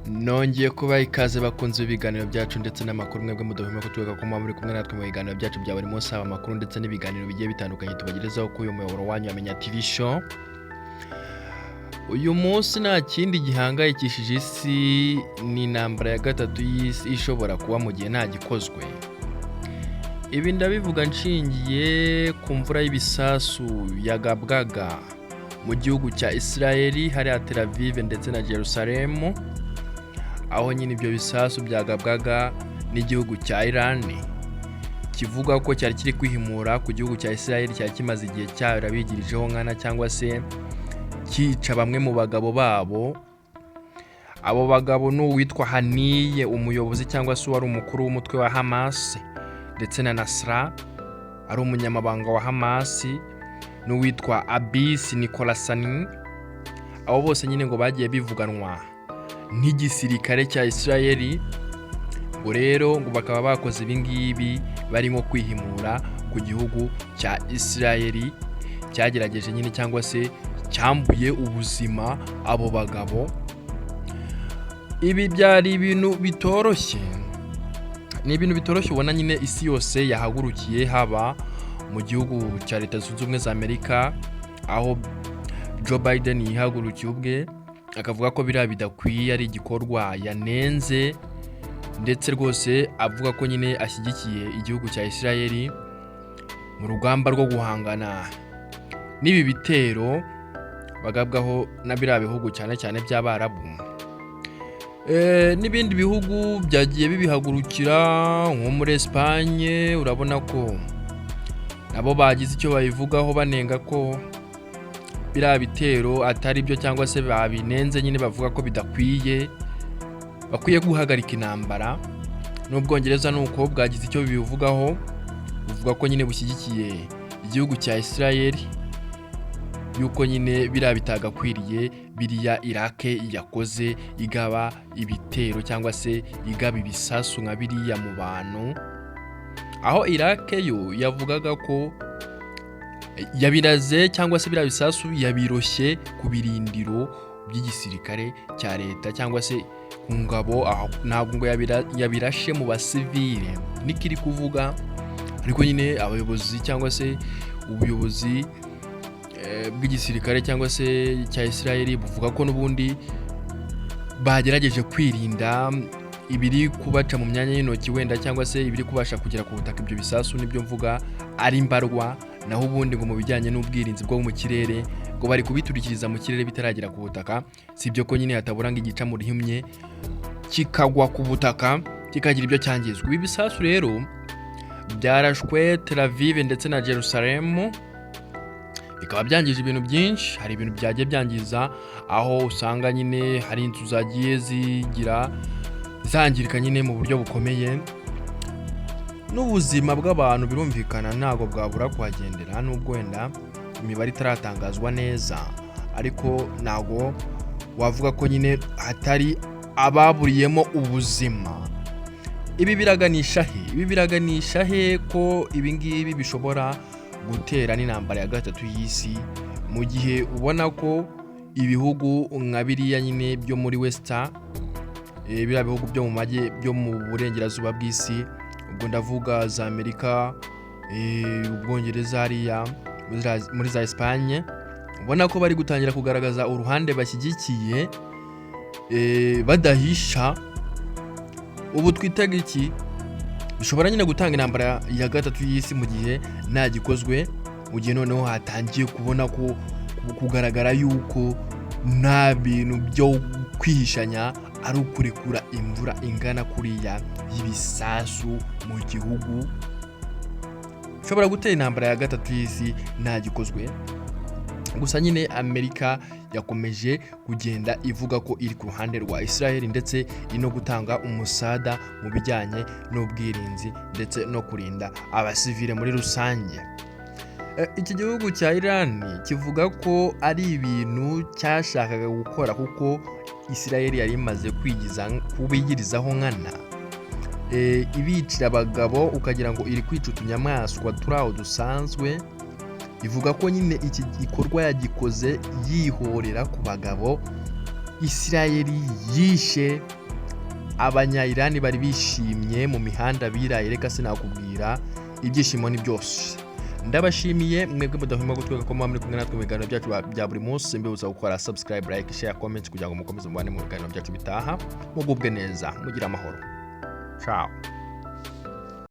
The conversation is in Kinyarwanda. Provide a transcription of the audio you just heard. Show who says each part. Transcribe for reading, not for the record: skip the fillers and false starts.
Speaker 1: Nongeye kuba ikaze bakunze ibiganiro byacu ndetse n'amakuru mwebwe mudahwema kutwega ko muri kumwe natwe mu biganiro byacu bya buri munsi amakuru ndetse n'ibiganiro bigiye bitandukanye tubagerezaho ku uyu muyoboro wanyu wa MENYA TV show. Uyu munsi nta kindi gihangayikishije isi ni intambara ya gatatu y'isi ishobora kuba mu gihe nta gikozwe. Ibi ndabivuga nshingiye ku mvura y'ibisasu yagabwaga mu gihugu cya Israeli hariya Tel Aviv ndetse na Jerusalem, aho nyine ibyo bisasu byagabwaga n'igihugu cya Iran kivuga ko cyari kiri kwihimura ku gihugu cya Israeli cyari kimaze igihe cyarabigirijeho nkana cyangwa se kica bamwe mu bagabo babo. Abo bagabo n'uwitwa Haniye, umuyobozi cyangwa se wari umukuru w'umutwe wa Hamas, ndetse na Nasra ari umunyamabanga wa Hamas, n'uwitwa Abis Nicolasani. Abo bose nyine ngo bagiye bivuganwa n'igisirikare cya Israeli, ngo rero ngo bakaba bakoze ibingibi bari nko kwihimura ku gihugu cya Israeli cyagerageje nyine cyangwa se cyambuye ubuzima abo bagabo. Ibi byari ibintu bitoroshye, ni ibintu bitoroshye ubona nyine isi yose yahagurukiye, haba mu gihugu cya Leta Zunze Ubumwe za Amerika aho Joe Biden yihagurukiye ubwe akavuga ko biriya bidakwiye, ari igikorwa yanenze, ndetse rwose avuga ko nyine ashyigikiye igihugu cya Israeli mu rugamba rwo guhangana n'ibi bitero bagabwaho na biriya bihugu cyane cyane by'Abarabu. N'ibindi bihugu byagiye bibihagurukira nko muri Espagne, urabona ko nabo bagize icyo babivugaho banenga ko biriya bitero atari byo cyangwa se babinenze, nyine bavuga ko bidakwiye, bakwiye guhagarika intambara. N'Ubwongereza nuko bwagize icyo bibivugaho, buvuga ko nyine bushyigikiye igihugu cya Israeli, yuko nyine biriya bitagakwiriye biriya Iraq yakoze igaba ibitero cyangwa se igaba ibisasu nka biriya mu bantu, aho Iraq yo yavugaga ko yabiraze cyangwa se biriya bisasu yabiroshye ku birindiro by'igisirikare cya leta cyangwa se ku ngabo, ntabwo ngo yabirashe mu basivile nikiri kuvuga. Ariko nyine abayobozi cyangwa se ubuyobozi bw'igisirikare cyangwa se cya Israeli buvuga ko n'ubundi bagerageje kwirinda ibiri kubaca mu myanya y'intoki wenda cyangwa se ibiri kubasha kugera ku butaka. Ibyo bisasu nibyo mvuga ari mbarwa, naho ubundi ngo mu bijyanye n'ubwirinzi bwo mu kirere ngo bari kubiturikiriza mu kirere bitaragera ku butaka. Si ibyo ko nyine hatabura ngo igica mu rihimye kikagwa ku butaka kikagira ibyo cyangizwa. Ibi bisasu rero byarashwe Tel Aviv ndetse na Jerusalem, bikaba byangije ibintu byinshi. Hari ibintu byagiye byangiza, aho usanga nyine hari inzu zagiye zangirika nyine mu buryo bukomeye, n'ubuzima bw'abantu birumvikana ntabwo bwabura kuhagendera, nubwo wenda imibare itaratangazwa neza, ariko ntabwo wavuga ko nyine hatari ababuriyemo ubuzima. Ibi biraganisha he ko ibingibi bishobora gutera n'intambara ya gatatu y'isi, mu gihe ubona ko ibihugu nka biriya nyine byo muri Western, biriya bihugu byo mu majye byo mu burengerazuba bw'isi, ubwo ndavuga za Amerika, Ubwongereza hariya muri za Espagne, ubona ko bari gutangira kugaragaza uruhande bashyigikiye, badahisha. Ubu twitaga iki bishobora nyine gutanga intambara ya gatatu y'isi mu gihe nta gikozwe, mu gihe noneho hatangiye kubona ko kugaragara yuko nta bintu byo kwihishanya, ari ukurekura imvura ingana kuriya y'ibisasu mu gihugu, ushobora gutera intambara ya gatatu y'isi nta gikozwe. Gusa nyine Amerika yakomeje kugenda ivuga ko iri ku ruhande rwa Israel, ndetse ino gutanga umusada mu bijyanye n'ubwirinzi ndetse no kurinda abasivile muri rusange. Iki gihugu cya Iran kivuga ko ari ibintu cyashakaga gukora kuko Israel yari imaze kubigirizaho nkana, ibicira abagabo ukagira ngo iri kwica utunyamaswa turi aho dusanzwe. Ivuga ko nyine iki gikorwa yagikoze yihorera ku bagabo Isirayeli yishe abanya-Irani bari bishimye mu mihanda biraye, reka sinakubwira ibyishimo ni byose. Ndabashimiye mwebwe mudahwema gutwega ko muri kumwe natwe mu biganiro byacu bya buri munsi. Mbibuza gukora subscribe, like, share, comment kugira ngo mukomeze mubane mu biganiro byacu bitaha. Mugubwe neza, mugira amahoro. Ciao.